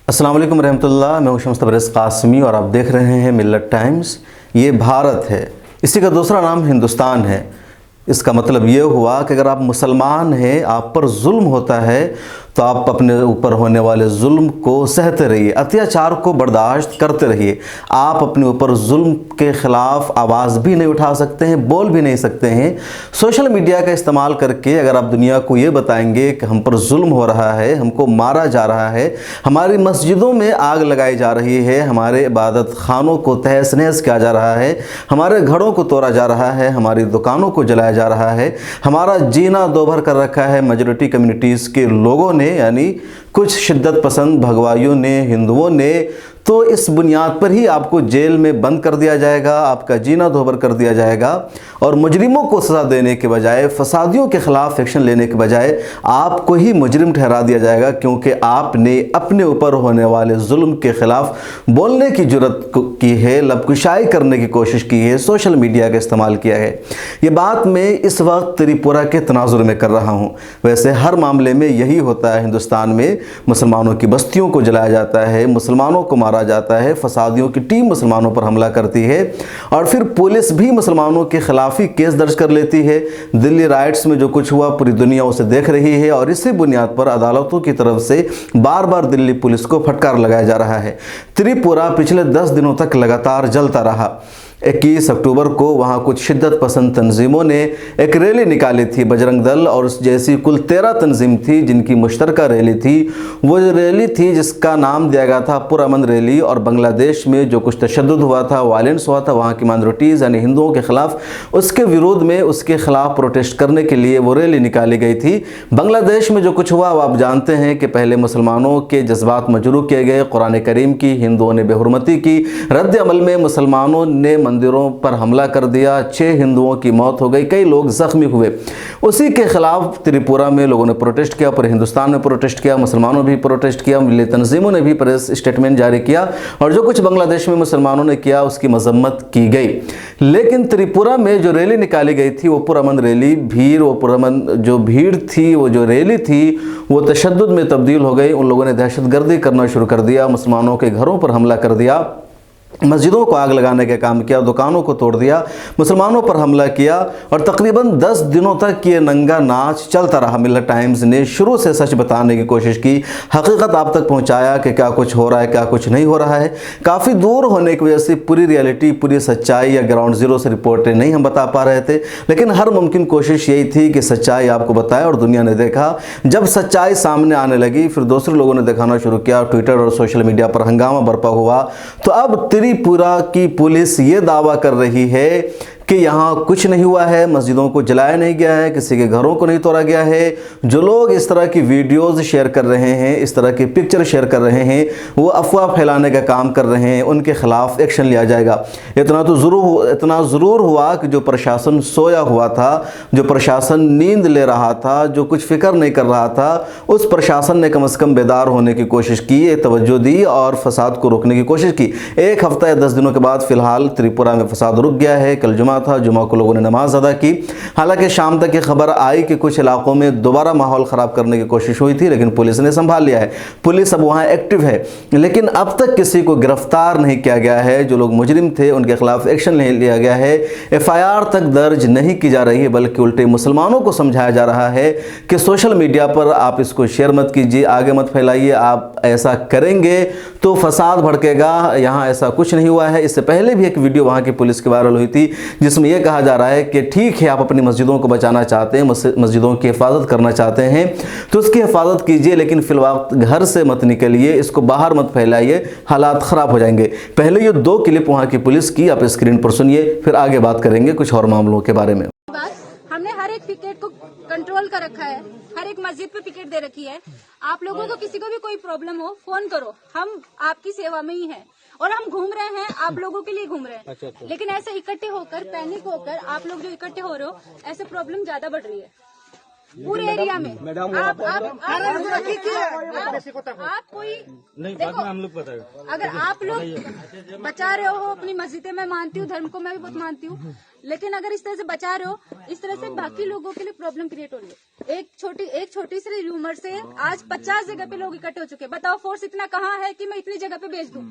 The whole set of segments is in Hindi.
अस्सलाम वालेकुम रहमतुल्लाह। मैं हूं शम्स तबरेज़ कासमी और आप देख रहे हैं मिल्लत टाइम्स। ये भारत है, इसी का दूसरा नाम हिंदुस्तान है। इसका मतलब ये हुआ कि अगर आप मुसलमान हैं, आप पर जुल्म होता है तो आप अपने ऊपर होने वाले जुल्म को सहते रहिए, अत्याचार को बर्दाश्त करते रहिए। आप अपने ऊपर जुल्म के ख़िलाफ़ आवाज़ भी नहीं उठा सकते हैं, बोल भी नहीं सकते हैं। सोशल मीडिया का इस्तेमाल करके अगर आप दुनिया को ये बताएंगे कि हम पर जुल्म हो रहा है, हमको मारा जा रहा है, हमारी मस्जिदों में आग लगाई जा रही है, हमारे इबादत खानों को तहस नहस किया जा रहा है, हमारे घरों को तोड़ा जा रहा है, हमारी दुकानों को जलाया जा रहा है, हमारा जीना दोभर कर रखा है मेजॉरिटी कम्युनिटीज़ के लोगों ने, यानी कुछ शिद्दत पसंद भगवाइयों ने, हिंदुओं ने, तो इस बुनियाद पर ही आपको जेल में बंद कर दिया जाएगा, आपका जीना दोभर कर दिया जाएगा। और मुजरिमों को सज़ा देने के बजाय, फसादियों के ख़िलाफ़ एक्शन लेने के बजाय आपको ही मुजरिम ठहरा दिया जाएगा, क्योंकि आपने अपने ऊपर होने वाले जुल्म के ख़िलाफ़ बोलने की जुर्रत की है, लबकुशाई करने की कोशिश की है, सोशल मीडिया का इस्तेमाल किया है। ये बात मैं इस वक्त त्रिपुरा के तनाजुर में कर रहा हूँ। वैसे हर मामले में यही होता है। हिंदुस्तान में मुसलमानों की बस्तियों को जलाया जाता है, मुसलमानों को मारा जाता है, फसादियों की टीम मुसलमानों पर हमला करती है और फिर पुलिस भी मुसलमानों के खिलाफ ही केस दर्ज कर लेती है। दिल्ली राइट्स में जो कुछ हुआ पूरी दुनिया उसे देख रही है और इसी बुनियाद पर अदालतों की तरफ से बार बार दिल्ली पुलिस को फटकार लगाया जा रहा है। त्रिपुरा पिछले 10 दिनों तक लगातार जलता रहा। 21 अक्टूबर को वहाँ कुछ शिद्दत पसंद तंजीमों ने एक रैली निकाली थी। बजरंग दल और उस जैसी कुल 13 तंजीम थी जिनकी मुश्तरका रैली थी। वो रैली थी जिसका नाम दिया गया था पुरअमन रैली। और बांग्लादेश में जो कुछ तशद्दुद हुआ था, वायलेंस हुआ था वहाँ की माइनॉरिटीज़ यानी हिंदुओं के ख़िलाफ़, उसके विरोध में, उसके ख़िलाफ़ प्रोटेस्ट करने के लिए वो रैली निकाली गई थी। बांग्लादेश में जो कुछ हुआ वो आप जानते हैं कि पहले मुसलमानों के जज्बात मजरूह किए गए, कुरान करीम की हिंदुओं ने बेहुरमती की, रद्द अमल में मुसलमानों ने मंदिरों पर हमला कर दिया, 6 हिंदुओं की मौत हो गई, कई लोग जख्मी हुए। उसी के खिलाफ त्रिपुरा में लोगों ने प्रोटेस्ट किया, पूरे हिंदुस्तान ने प्रोटेस्ट किया, मुसलमानों ने भी प्रोटेस्ट किया, मिली तंजीमों ने भी प्रेस स्टेटमेंट जारी किया और जो कुछ बांग्लादेश में मुसलमानों ने किया उसकी मजम्मत की गई। लेकिन त्रिपुरा में जो रैली निकाली गई थी वो पुरअमन रैली, वो पुरअमन जो भीड़ थी, वो जो रैली थी वो तशद्दुद में तब्दील हो गई। उन लोगों ने दहशतगर्दी करना शुरू कर दिया, मुसलमानों के घरों पर हमला कर दिया, मस्जिदों को आग लगाने का काम किया, दुकानों को तोड़ दिया, मुसलमानों पर हमला किया और तकरीबन 10 दिनों तक ये नंगा नाच चलता रहा। मिल्लत टाइम्स ने शुरू से सच बताने की कोशिश की, हकीकत आप तक पहुंचाया कि क्या कुछ हो रहा है, क्या कुछ नहीं हो रहा है। काफ़ी दूर होने की वजह से पूरी रियलिटी, पूरी सच्चाई या ग्राउंड ज़ीरो से रिपोर्टें नहीं हम बता पा रहे थे, लेकिन हर मुमकिन कोशिश यही थी कि सच्चाई आपको बताए। और दुनिया ने देखा, जब सच्चाई सामने आने लगी फिर दूसरे लोगों ने दिखाना शुरू किया, ट्विटर और सोशल मीडिया पर हंगामा बरपा हुआ। तो अब त्रिपुरा की पुलिस ये दावा कर रही है कि यहाँ कुछ नहीं हुआ है, मस्जिदों को जलाया नहीं गया है, किसी के घरों को नहीं तोड़ा गया है। जो लोग इस तरह की वीडियोज़ शेयर कर रहे हैं, इस तरह की पिक्चर शेयर कर रहे हैं, वो अफवाह फैलाने का काम कर रहे हैं, उनके ख़िलाफ़ एक्शन लिया जाएगा। इतना ज़रूर हुआ कि जो प्रशासन सोया हुआ था, जो प्रशासन नींद ले रहा था, जो कुछ फ़िक्र नहीं कर रहा था, उस प्रशासन ने कम से कम बेदार होने की कोशिश की, तवज्जो दी और फसाद को रोकने की कोशिश की। 1 हफ्ता या 10 दिनों के बाद फ़िलहाल त्रिपुरा में फसाद रुक गया है। कल जुमा था, जुमा को लोगों ने नमाज अदा की। हालांकि शाम तक ये खबर आई कि कुछ इलाकों में दोबारा माहौल ख़राब करने की कोशिश हुई थी, लेकिन पुलिस ने संभाल लिया है। पुलिस अब वहाँ एक्टिव है, लेकिन अब तक किसी को गिरफ्तार नहीं किया गया है। जो लोग मुजरिम थे उनके खिलाफ एक्शन नहीं लिया गया है, FIR तक दर्ज नहीं की जा रही है, बल्कि उल्टे मुसलमानों को समझाया जा रहा है कि सोशल मीडिया पर आप इसको शेयर मत कीजिए, आगे मत फैलाइए, आप ऐसा करेंगे तो फसाद भड़केगा, यहाँ ऐसा कुछ नहीं हुआ है। इससे पहले भी एक वीडियो वहाँ की पुलिस की वायरल हुई थी जिसमें यह कहा जा रहा है कि ठीक है, आप अपनी मस्जिदों को बचाना चाहते हैं, मस्जिदों की हिफाजत करना चाहते हैं तो उसकी हिफाजत कीजिए, लेकिन फिलवक्त घर से मत निकलिए, इसको बाहर मत फैलाइए, हालात ख़राब हो जाएंगे। पहले ये 2 क्लिप वहाँ की पुलिस की आप स्क्रीन पर सुनिए, फिर आगे बात करेंगे कुछ और मामलों के बारे में। हमने हर एक पिकेट को कंट्रोल कर रखा है, हर एक मस्जिद पे पिकेट दे रखी है। आप लोगों को किसी को भी कोई प्रॉब्लम हो फोन करो, हम आपकी सेवा में ही हैं और हम घूम रहे हैं, आप लोगों के लिए घूम रहे हैं। अच्छा। लेकिन ऐसे इकट्ठे होकर, पैनिक होकर आप लोग जो इकट्ठे हो रहे हो, ऐसे प्रॉब्लम ज्यादा बढ़ रही है। पूरे एरिया में। आप कोई देखो, अगर आप लोग बचा रहे हो अपनी मस्जिदें, मैं मानती हूँ, धर्म को मैं भी बहुत मानती हूँ, लेकिन अगर इस तरह से बचा रहे हो, इस तरह से बाकी लोगों के लिए प्रॉब्लम क्रिएट हो रही है। एक छोटी सी र्यूमर से आज 50 जगह पे लोग इकट्ठे हो चुके हैं। बताओ फोर्स इतना कहाँ है कि मैं इतनी जगह पे भेज दूं।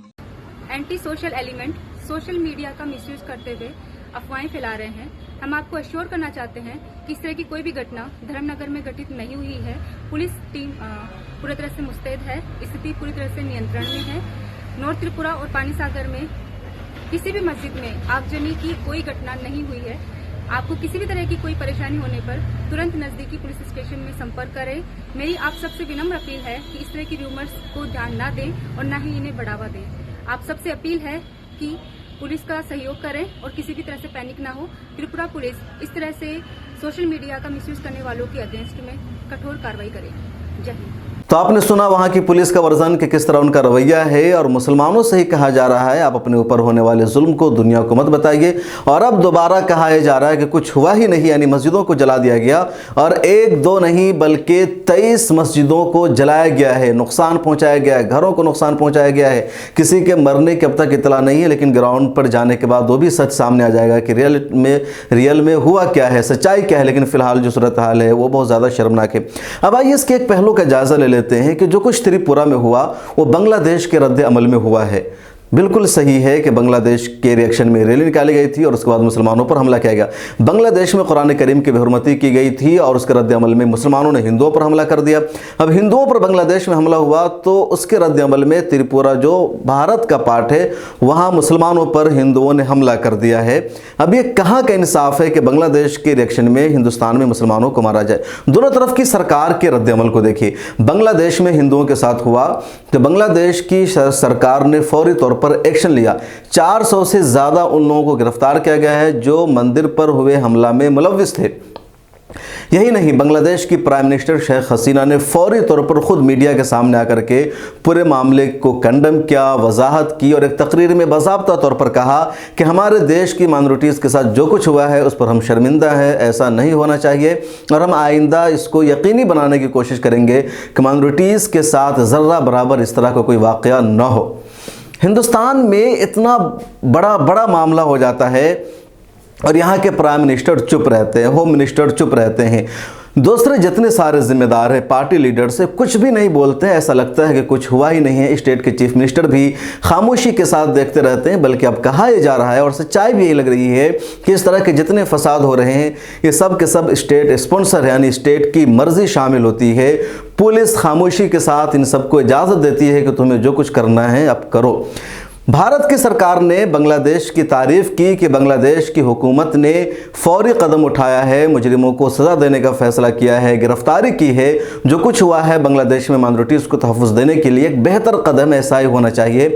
Anti social element social media का मिसयूज करते हुए अफवाहें फैला रहे हैं। हम आपको अश्योर करना चाहते हैं कि इस तरह की कोई भी घटना धर्मनगर में घटित नहीं हुई है। पुलिस टीम पूरी तरह से मुस्तैद है, स्थिति पूरी तरह से नियंत्रण में है। नॉर्थ त्रिपुरा और पानीसागर में किसी भी मस्जिद में आगजनी की कोई घटना नहीं हुई है। आपको किसी भी तरह की कोई परेशानी होने पर तुरंत नजदीकी पुलिस स्टेशन में संपर्क करें। मेरी आप सबसे विनम्र अपील है कि इस तरह की रूमर्स को ध्यान न दें और न ही इन्हें बढ़ावा दें। आप सबसे अपील है कि पुलिस का सहयोग करें और किसी भी तरह से पैनिक ना हो। त्रिपुरा पुलिस इस तरह से सोशल मीडिया का मिसयूज करने वालों के अगेंस्ट में कठोर कार्रवाई करे। जय हिंद। तो आपने सुना वहाँ की पुलिस का वर्जन कि किस तरह उनका रवैया है, और मुसलमानों से ही कहा जा रहा है आप अपने ऊपर होने वाले जुल्म को दुनिया को मत बताइए। और अब दोबारा कहा जा रहा है कि कुछ हुआ ही नहीं, यानी मस्जिदों को जला दिया गया, और 1-2 नहीं बल्कि 23 मस्जिदों को जलाया गया है, नुकसान पहुँचाया गया है, घरों को नुकसान पहुँचाया गया है। किसी के मरने की अब तक इतला नहीं है, लेकिन ग्राउंड पर जाने के बाद वो भी सच सामने आ जाएगा कि रियल में हुआ क्या है, सच्चाई क्या है। लेकिन फिलहाल जो सूरत हाल है वो बहुत ज़्यादा शर्मनाक है। अब आइए इसके एक पहलू का जायज़ा ले लेते हैं कि जो कुछ त्रिपुरा में हुआ वो बांग्लादेश के रद्द अमल में हुआ है। बिल्कुल सही है कि बांग्लादेश के रिएक्शन में रैली निकाली गई थी और उसके बाद मुसलमानों पर हमला किया गया। बांग्लादेश में कुरान करीम की बेहुरमती की गई थी और उसके रद्द अमल में मुसलमानों ने हिंदुओं पर हमला कर दिया। अब हिंदुओं पर बांग्लादेश में हमला हुआ तो उसके रद्द अमल में त्रिपुरा जो भारत का पार्ट है वहाँ मुसलमानों पर हिंदुओं ने हमला कर दिया है। अब ये कहाँ का इंसाफ है कि बांग्लादेश के रिएक्शन में हिंदुस्तान में मुसलमानों को मारा जाए। दोनों तरफ की सरकार के रद्द अमल को देखिए। बांग्लादेश में हिंदुओं के साथ हुआ तो बांग्लादेश की सरकार ने फौरी तौर पर एक्शन लिया। 400 से ज़्यादा उन लोगों को गिरफ्तार किया गया है जो मंदिर पर हुए हमला में मुलव्विस थे। यही नहीं, बांग्लादेश की प्राइम मिनिस्टर शेख हसीना ने फौरी तौर पर खुद मीडिया के सामने आकर के पूरे मामले को कंडम किया, वजाहत की और एक तकरीर में बाज़ाब्ता तौर पर कहा कि हमारे देश की माइनॉरिटीज़ के साथ जो कुछ हुआ है उस पर हम शर्मिंदा है, ऐसा नहीं होना चाहिए और हम आइंदा इसको यकीनी बनाने की कोशिश करेंगे कि माइनॉरिटीज़ के साथ ज़र्रा बराबर इस तरह का कोई वाक़या न हो। हिंदुस्तान में इतना बड़ा मामला हो जाता है और यहाँ के प्राइम मिनिस्टर चुप रहते हैं, होम मिनिस्टर चुप रहते हैं, दूसरे जितने सारे जिम्मेदार हैं पार्टी लीडर से कुछ भी नहीं बोलते हैं। ऐसा लगता है कि कुछ हुआ ही नहीं है। स्टेट के चीफ मिनिस्टर भी खामोशी के साथ देखते रहते हैं। बल्कि अब कहा यह जा रहा है और सच्चाई भी यही लग रही है कि इस तरह के जितने फसाद हो रहे हैं ये सब के सब स्टेट स्पॉन्सर है, यानी स्टेट की मर्जी शामिल होती है। पुलिस खामोशी के साथ इन सबको इजाज़त देती है कि तुम्हें जो कुछ करना है अब करो। भारत की सरकार ने बांग्लादेश की तारीफ़ की कि बांग्लादेश की हुकूमत ने फौरी कदम उठाया है, मुजरिमों को सज़ा देने का फ़ैसला किया है, गिरफ्तारी की है। जो कुछ हुआ है बांग्लादेश में माइनॉरिटीज़ को तहफ़्फ़ुज़ देने के लिए एक बेहतर कदम ऐसा ही होना चाहिए।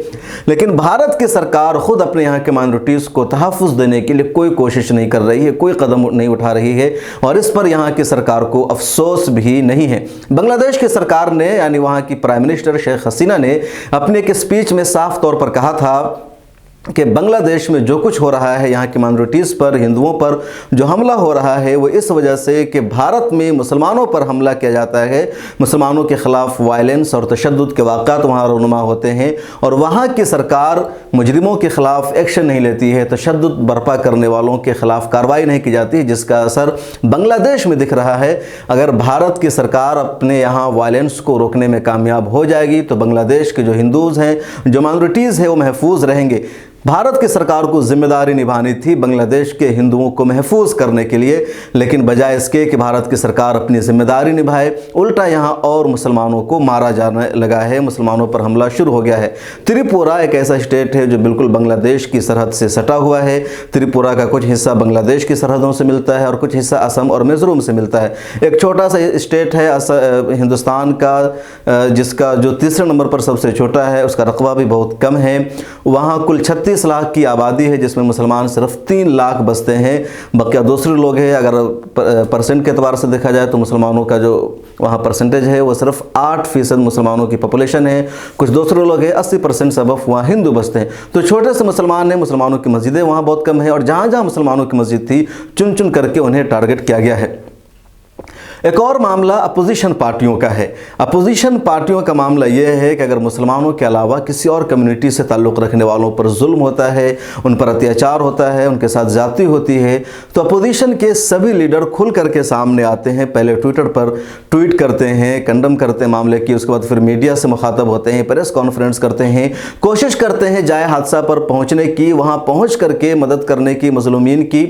लेकिन भारत की सरकार ख़ुद अपने यहाँ के माइनॉरिटीज़ को तहफ़्फ़ुज़ देने के लिए कोई कोशिश नहीं कर रही है, कोई कदम नहीं उठा रही है और इस पर यहाँ की सरकार को अफसोस भी नहीं है। बांग्लादेश की सरकार ने यानी वहाँ की प्राइम मिनिस्टर शेख हसीना ने अपने एक स्पीच में साफ तौर पर कहा था कि बांग्लादेश में जो कुछ हो रहा है यहाँ की माइनॉरिटीज़ पर, हिंदुओं पर जो हमला हो रहा है वो इस वजह से कि भारत में मुसलमानों पर हमला किया जाता है, मुसलमानों के ख़िलाफ़ वायलेंस और तशद्दुद के वाक़ात वहाँ रूनुमा होते हैं और वहाँ की सरकार मुजरिमों के ख़िलाफ़ एक्शन नहीं लेती है, तशद्दुद बर्पा करने वालों के ख़िलाफ़ कार्रवाई नहीं की जाती, जिसका असर बांग्लादेश में दिख रहा है। अगर भारत की सरकार अपने यहाँ वायलेंस को रोकने में कामयाब हो जाएगी तो बांग्लादेश के जो हिंदूज़ हैं, जो माइनॉरिटीज़ हैं वो महफूज रहेंगे। भारत की सरकार को जिम्मेदारी निभानी थी बांग्लादेश के हिंदुओं को महफूज करने के लिए, लेकिन बजाय इसके कि भारत की सरकार अपनी जिम्मेदारी निभाए, उल्टा यहाँ और मुसलमानों को मारा जाने लगा है, मुसलमानों पर हमला शुरू हो गया है। त्रिपुरा एक ऐसा स्टेट है जो बिल्कुल बांग्लादेश की सरहद से सटा हुआ है। त्रिपुरा का कुछ हिस्सा बांग्लादेश की सरहदों से मिलता है और कुछ हिस्सा असम और मिज़ोरम से मिलता है। एक छोटा सा स्टेट है हिंदुस्तान का, जिसका जो तीसरे नंबर पर सबसे छोटा है, उसका रकबा भी बहुत कम है। वहाँ कुल 36 लाख की आबादी है जिसमें मुसलमान सिर्फ 3 लाख बसते हैं, बकिया दूसरे लोग हैं। अगर परसेंट के एतबार से देखा जाए तो मुसलमानों का जो वहाँ परसेंटेज है वो सिर्फ 8% मुसलमानों की पॉपुलेशन है। कुछ दूसरे लोग हैं 80% सब वहाँ हिंदू बसते हैं। तो छोटे से मुसलमान हैं, मुसलमानों की मस्जिदें वहाँ बहुत कम है और जहाँ जहाँ मुसलमानों की मस्जिद थी चुन चुन करके उन्हें टारगेट किया गया है। एक और मामला अपोजिशन पार्टियों का है। अपोजिशन पार्टियों का मामला यह है कि अगर मुसलमानों के अलावा किसी और कम्युनिटी से ताल्लुक़ रखने वालों पर जुल्म होता है, उन पर अत्याचार होता है, उनके साथ ज़्यादती होती है, तो अपोजिशन के सभी लीडर खुल करके सामने आते हैं। पहले ट्विटर पर ट्वीट करते हैं, कंडम करते हैं मामले की, उसके बाद फिर मीडिया से मुखातब होते हैं, प्रेस कॉन्फ्रेंस करते हैं, कोशिश करते हैं जाए हादसा पर पहुँचने की, वहाँ पहुँच करके मदद करने की, मजलूमीन की।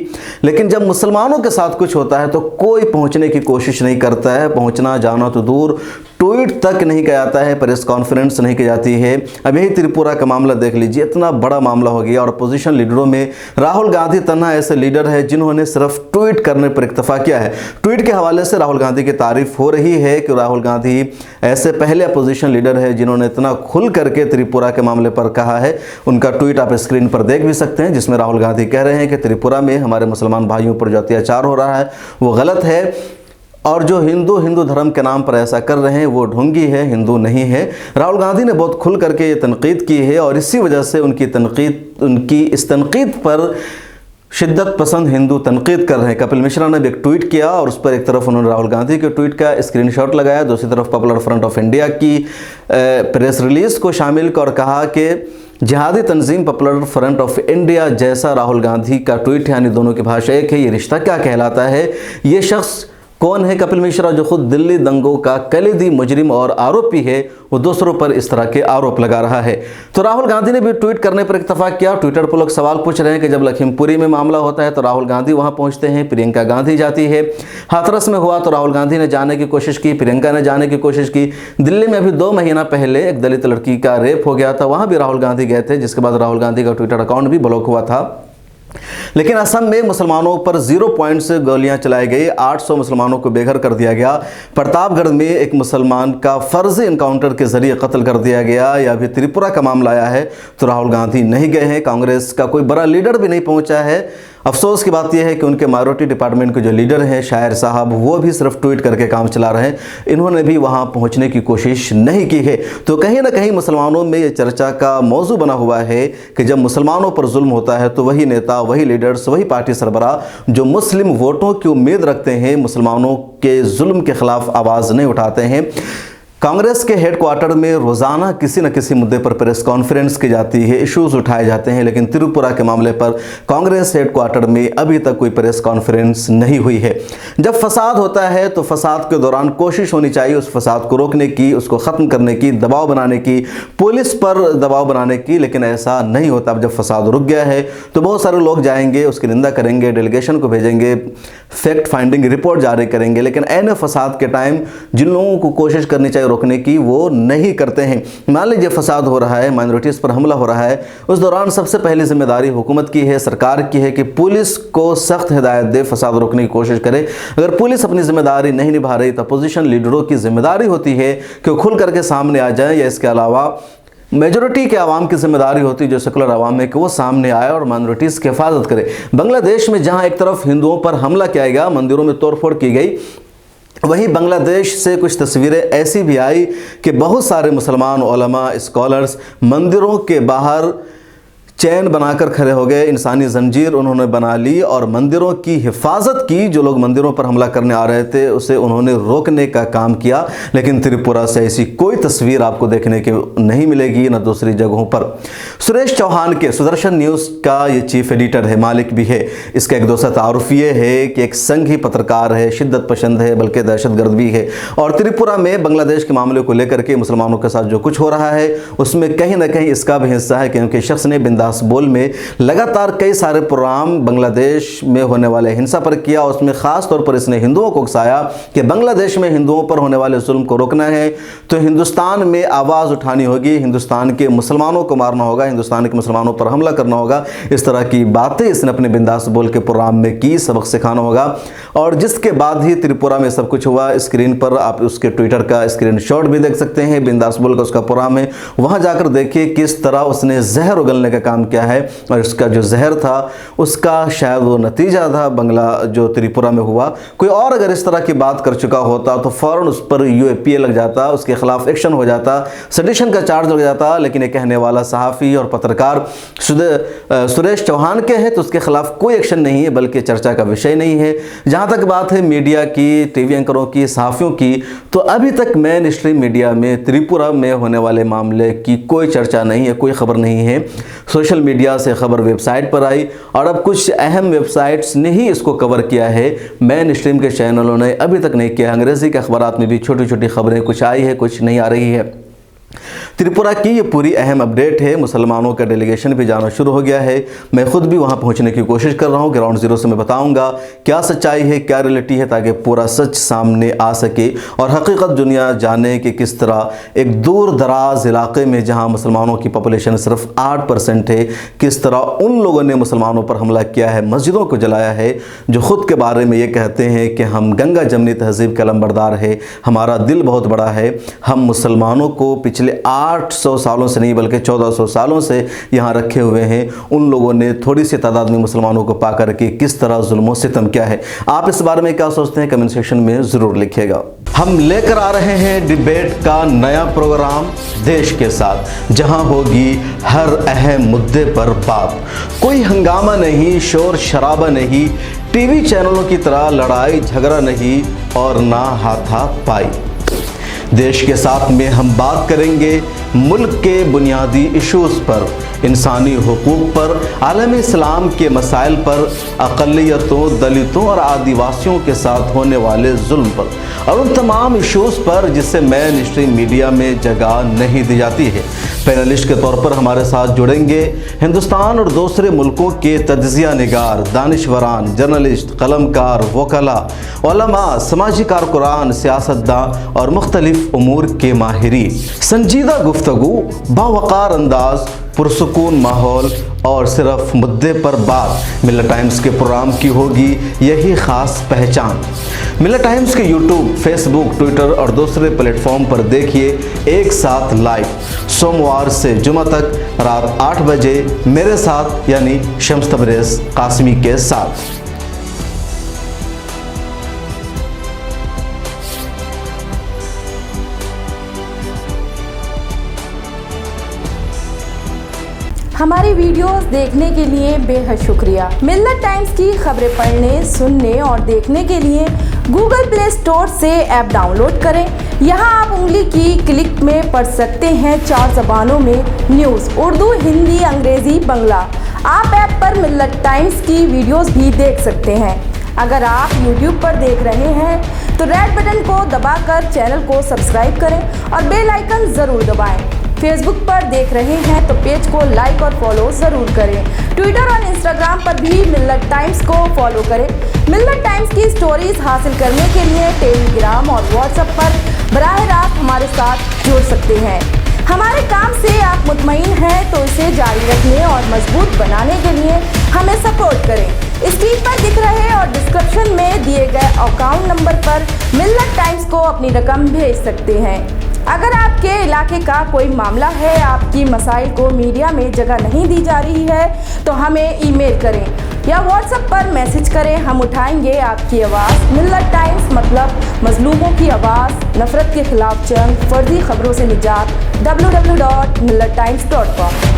लेकिन जब मुसलमानों के साथ कुछ होता है तो कोई पहुँचने की कोशिश नहीं करता है। पहुंचना जाना तो दूर, ट्वीट तक नहीं किया जाता है, प्रेस कॉन्फ्रेंस नहीं की जाती है। अब यही त्रिपुरा का मामला देख लीजिए, इतना बड़ा मामला हो गया और अपोजिशन लीडरों में राहुल गांधी तन्हा ऐसे लीडर है जिन्होंने सिर्फ ट्वीट करने पर इक्तफा किया है। ट्वीट के हवाले से राहुल गांधी की तारीफ हो रही है कि राहुल गांधी ऐसे पहले अपोजिशन लीडर है जिन्होंने इतना खुल करके त्रिपुरा के मामले पर कहा है। उनका ट्वीट आप स्क्रीन पर देख भी सकते हैं, जिसमें राहुल गांधी कह रहे हैं कि त्रिपुरा में हमारे मुसलमान भाइयों पर जो अत्याचार हो रहा है वो गलत है और जो हिंदू धर्म के नाम पर ऐसा कर रहे हैं वो ढोंगी है, हिंदू नहीं है। राहुल गांधी ने बहुत खुल करके ये तनकीद की है और इसी वजह से उनकी इस तनकीद पर शिद्दत पसंद हिंदू तनकीद कर रहे हैं। कपिल मिश्रा ने भी एक ट्वीट किया और उस पर एक तरफ उन्होंने राहुल गांधी के ट्वीट का स्क्रीनशॉट लगाया, दूसरी तरफ पॉपुलर फ्रंट ऑफ इंडिया की प्रेस रिलीज़ को शामिल कर कहा कि जिहादी तंजीम पॉपुलर फ्रंट ऑफ इंडिया जैसा राहुल गांधी का ट्वीट है, यानी दोनों की भाषा एक है, ये रिश्ता क्या कहलाता है। ये शख्स कौन है? कपिल मिश्रा, जो खुद दिल्ली दंगों का कलीदी मुजरिम और आरोपी है, वो दूसरों पर इस तरह के आरोप लगा रहा है। तो राहुल गांधी ने भी ट्वीट करने पर इत्तफा किया। ट्विटर पर लोग सवाल पूछ रहे हैं कि जब लखीमपुरी में मामला होता है तो राहुल गांधी वहां पहुंचते हैं, प्रियंका गांधी जाती है। हाथरस में हुआ तो राहुल गांधी ने जाने की कोशिश की, प्रियंका ने जाने की कोशिश की। दिल्ली में अभी 2 महीना पहले एक दलित लड़की का रेप हो गया था, वहां भी राहुल गांधी गए थे, जिसके बाद राहुल गांधी का ट्विटर अकाउंट भी ब्लॉक हुआ था। लेकिन असम में मुसलमानों पर 0 पॉइंट से गोलियां चलाई गई, 800 मुसलमानों को बेघर कर दिया गया। प्रतापगढ़ में एक मुसलमान का फर्जी इनकाउंटर के जरिए कत्ल कर दिया गया। या अभी त्रिपुरा का मामला आया है तो राहुल गांधी नहीं गए हैं, कांग्रेस का कोई बड़ा लीडर भी नहीं पहुंचा है। अफसोस की बात यह है कि उनके माइनॉरिटी डिपार्टमेंट के जो लीडर हैं शायर साहब, वो भी सिर्फ ट्वीट करके काम चला रहे हैं, इन्होंने भी वहां पहुंचने की कोशिश नहीं की है। तो कहीं ना कहीं मुसलमानों में ये चर्चा का मौजू बना हुआ है कि जब मुसलमानों पर जुल्म होता है तो वही नेता, वही लीडर्स, वही पार्टी सरबराह जो मुस्लिम वोटों की उम्मीद रखते हैं, मुसलमानों के जुल्म के खिलाफ आवाज़ नहीं उठाते हैं। कांग्रेस के हेडक्वार्टर में रोज़ाना किसी न किसी मुद्दे पर प्रेस कॉन्फ्रेंस की जाती है, इश्यूज उठाए जाते हैं, लेकिन त्रिपुरा के मामले पर कांग्रेस हेडक्वार्टर में अभी तक कोई प्रेस कॉन्फ्रेंस नहीं हुई है। जब फसाद होता है तो फसाद के दौरान कोशिश होनी चाहिए उस फसाद को रोकने की, उसको ख़त्म करने की, दबाव बनाने की, पुलिस पर दबाव बनाने की, लेकिन ऐसा नहीं होता। अब जब फसाद रुक गया है तो बहुत सारे लोग जाएंगे, उसकी निंदा करेंगे, डेलीगेशन को भेजेंगे, फैक्ट फाइंडिंग रिपोर्ट जारी करेंगे, लेकिन ऐन फसाद के टाइम जिन लोगों को कोशिश करनी चाहिए रोकने की वो नहीं करते हैं। मान लीजिए फसाद हो रहा है, माइनॉरिटीज़ पर हमला हो रहा है, उस दौरान सबसे पहली जिम्मेदारी हुकूमत की है, सरकार की है कि पुलिस को सख्त हिदायत दे, फसाद रोकने की कोशिश करे। अगर पुलिस अपनी जिम्मेदारी नहीं निभा रही तो अपोजिशन लीडरों की जिम्मेदारी होती है कि खुल करके सामने आ जाए, या इसके अलावा मेजॉरिटी के आवाम की जिम्मेदारी होती है, जो सेकुलर आवाम है, कि वो सामने आए और माइनॉरिटीज़ की हिफाजत करे। बांग्लादेश में जहाँ एक तरफ हिंदुओं पर हमला किया गया, मंदिरों में तोड़फोड़ की गई, वहीं बांग्लादेश से कुछ तस्वीरें ऐसी भी आई कि बहुत सारे मुसलमान उलमा, स्कॉलर्स मंदिरों के बाहर चैन बनाकर खड़े हो गए, इंसानी जंजीर उन्होंने बना ली और मंदिरों की हिफाजत की। जो लोग मंदिरों पर हमला करने आ रहे थे उसे उन्होंने रोकने का काम किया। लेकिन त्रिपुरा से ऐसी कोई तस्वीर आपको देखने की नहीं मिलेगी, न दूसरी जगहों पर। सुरेश चौहान के सुदर्शन न्यूज़ का ये चीफ एडिटर है, मालिक भी है। इसका एक दूसरा तारुफ ये है कि एक संघी पत्रकार है, शिद्दत पसंद है, बल्कि दहशतगर्द भी है। और त्रिपुरा में बांग्लादेश के मामले को लेकर के मुसलमानों के साथ जो कुछ हो रहा है उसमें कहीं ना कहीं इसका भी हिस्सा है, क्योंकि शख्स ने बिंदास बोल में लगातार कई सारे प्रोग्राम बांग्लादेश में होने वाले हिंसा पर किया। उसमें ख़ास तौर पर इसने हिंदुओं को उकसाया कि बांग्लादेश में हिंदुओं पर होने वाले जुल्म को रोकना है तो हिंदुस्तान में आवाज़ उठानी होगी, हिंदुस्तान के मुसलमानों को मारना होगा, हिंदुस्तान के मुसलमानों पर हमला करना होगा। इस तरह की बातें इसने अपने बिंदास बोल के प्रोग्राम में की, सबक सिखाना होगा। और जिसके बाद ही त्रिपुरा में सब कुछ हुआ। स्क्रीन पर आप उसके ट्विटर का स्क्रीनशॉट भी देख सकते हैं, बिंदास बोल का उसका प्रोग्राम है, वहाँ जाकर देखिए किस तरह उसने जहर उगलने का काम नाम क्या है, और इसका जो जहर था उसका शायद वो नतीजा था बंगला जो त्रिपुरा में हुआ। कोई और अगर इस तरह की बात कर चुका होता तो फ़ौरन उस पर UAPA लग जाता, उसके खिलाफ एक्शन हो जाता, सेडिशन का चार्ज लग जाता। लेकिन ये कहने वाला सहाफ़ी और पत्रकार सुरेश चौहान के हैं तो उसके खिलाफ कोई एक्शन नहीं है, बल्कि चर्चा का विषय नहीं है। जहाँ तक बात है मीडिया की, टीवी एंकरों की, सहाफ़ियों की, तो अभी तक मेन स्ट्रीम मीडिया में त्रिपुरा में होने वाले मामले की कोई चर्चा नहीं है, कोई खबर नहीं है। सोशल मीडिया से खबर वेबसाइट पर आई और अब कुछ अहम वेबसाइट्स ने ही इसको कवर किया है, मेन स्ट्रीम के चैनलों ने अभी तक नहीं किया। अंग्रेज़ी के अखबारात में भी छोटी छोटी खबरें कुछ आई है, कुछ नहीं आ रही है। त्रिपुरा की ये पूरी अहम अपडेट है। मुसलमानों का डेलीगेशन भी जाना शुरू हो गया है। मैं खुद भी वहाँ पहुँचने की कोशिश कर रहा हूँ। ग्राउंड ज़ीरो से मैं बताऊँगा क्या सच्चाई है, क्या रियलिटी है, ताकि पूरा सच सामने आ सके और हकीकत दुनिया जाने कि किस तरह एक दूर दराज इलाके में जहाँ मुसलमानों की पॉपुलेशन सिर्फ 8% है, किस तरह उन लोगों ने मुसलमानों पर हमला किया है, मस्जिदों को जलाया है, जो ख़ुद के बारे में ये कहते हैं कि हम गंगा जमनी तहज़ीब के लंबरदार है, हमारा दिल बहुत बड़ा है, हम मुसलमानों को पिछले 800 सालों से नहीं बल्कि 1400 सालों से यहाँ रखे हुए हैं। उन लोगों ने थोड़ी सी तादाद में मुसलमानों को पा करके किस तरह जुल्म सितम किया है। आप इस बारे में क्या सोचते हैं कमेंट सेक्शन में ज़रूर लिखिएगा। हम लेकर आ रहे हैं डिबेट का नया प्रोग्राम देश के साथ, जहां होगी हर अहम मुद्दे पर बात। कोई हंगामा नहीं, शोर शराबा नहीं, टीवी चैनलों की तरह लड़ाई झगड़ा नहीं और ना हाथापाई। देश के साथ में हम बात करेंगे मुल्क के बुनियादी इश्यूज़ पर, इंसानी हुकूक पर, आलम इस्लाम के मसाइल पर, अक़लियतों, दलितों और आदिवासियों के साथ होने वाले जुल्म पर और उन तमाम इश्यूज़ पर जिससे मेन स्ट्रीम मीडिया में जगह नहीं दी जाती है। पैनलिस्ट के तौर पर हमारे साथ जुड़ेंगे हिंदुस्तान और दूसरे मुल्कों के तज्ज़िया निगार, दानिशवरान, जर्नलिस्ट, कलमकार, वकला, उलमा, समाजी कारकुरान, सियासतदान और मुख्तलिफ उमूर के माहिरीन। संजीदा गुफ्तगू, बावकार अंदाज, पुरसुकून माहौल और सिर्फ मुद्दे पर बात। मिल्लत टाइम्स के प्रोग्राम की होगी यही ख़ास पहचान। मिल्लत टाइम्स के यूट्यूब, फेसबुक, ट्विटर और दूसरे प्लेटफॉर्म पर देखिए एक साथ लाइव, सोमवार से जुमा तक रात 8 बजे मेरे साथ यानी शम्स तबरेज़ कासमी के साथ। हमारी वीडियोस देखने के लिए बेहद शुक्रिया। मिल्लत टाइम्स की खबरें पढ़ने, सुनने और देखने के लिए गूगल प्ले स्टोर से ऐप डाउनलोड करें। यहां आप उंगली की क्लिक में पढ़ सकते हैं 4 ज़बानों में न्यूज़, उर्दू, हिंदी, अंग्रेज़ी, बंगला। आप ऐप पर मिल्लत टाइम्स की वीडियोस भी देख सकते हैं। अगर आप YouTube पर देख रहे हैं तो रेड बटन को दबाकर चैनल को सब्सक्राइब करें और बेल आइकन ज़रूर दबाएं। फेसबुक पर देख रहे हैं तो पेज को लाइक और फॉलो ज़रूर करें। ट्विटर और इंस्टाग्राम पर भी मिल्लत टाइम्स को फॉलो करें। मिल्लत टाइम्स की स्टोरीज हासिल करने के लिए टेलीग्राम और व्हाट्सएप पर बराह रास्त हमारे साथ जुड़ सकते हैं। हमारे काम से आप मुतमईन हैं तो इसे जारी रखने और मजबूत बनाने के लिए हमें सपोर्ट करें। स्क्रीन पर दिख रहे और डिस्क्रिप्शन में दिए गए अकाउंट नंबर पर मिल्लत टाइम्स को अपनी रकम भेज सकते हैं। अगर आपके इलाके का कोई मामला है, आपकी मसाइल को मीडिया में जगह नहीं दी जा रही है, तो हमें ईमेल करें या व्हाट्सएप पर मैसेज करें। हम उठाएंगे आपकी आवाज़। मिल्लत टाइम्स मतलब मजलूमों की आवाज़, नफरत के खिलाफ जंग, फर्जी खबरों से निजात। www.millattimes.com